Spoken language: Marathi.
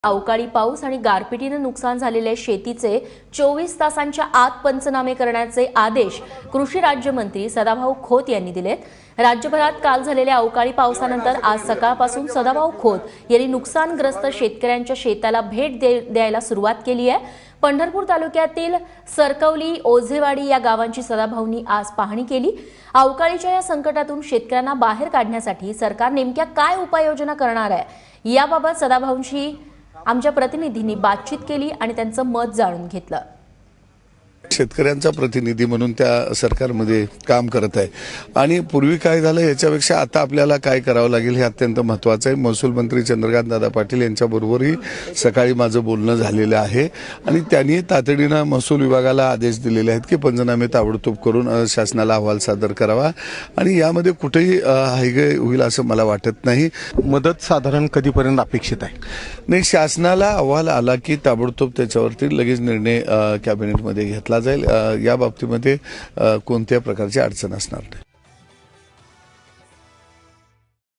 अवकाळी पाऊस आणि गारपिटीने नुकसान झालेल्या शेतीचे 24 तासांच्या आत पंचनामे करण्याचे आदेश कृषी राज्यमंत्री सदाभाऊ खोत यांनी दिलेत। राज्यभरात काल झालेल्या अवकाळी पावसानंतर आज सकाळपासून सदाभाऊ खोत यांनी नुकसानग्रस्त शेतकऱ्यांच्या शेताला भेट द्यायला सुरुवात केली आहे। पंढरपूर तालुक्यातील सरकवली, ओझेवाडी या गावांची सदाभाऊंनी आज पाहणी केली। अवकाळीच्या या संकटातून शेतकऱ्यांना बाहेर काढण्यासाठी सरकार नेमक्या काय उपाययोजना करणार आहे याबाबत सदाभाऊंशी आमच्या प्रतिनिधींनी बातचीत केली आणि त्यांचं मत जाणून घेतलं। शेतकऱ्यांचा प्रतिनिधी म्हणून त्या सरकारमध्ये काम करत आहे आणि पूर्वी काय झालं याच्यापेक्षा आता आपल्याला काय करावं लागेल हे अत्यंत महत्त्वाचं आहे। महसूल मंत्री चंद्रकांत दादा पाटील यांच्याबरोबरही सकाळी माझं बोलणं झालेलं आहे आणि त्यांनी तातडीनं महसूल विभागाला आदेश दिलेले आहेत की पंचनामे ताबडतोब करून शासनाला अहवाल सादर करावा आणि यामध्ये कुठेही हायगय होईल असं मला वाटत नाही। मदत साधारण कधीपर्यंत अपेक्षित आहे? नाही, शासनाला अहवाल आला की ताबडतोब त्याच्यावरती लगेच निर्णय कॅबिनेटमध्ये घेतला जाईल। या बाबतीमध्ये कोणत्या प्रकारची अडचण असणार नाही।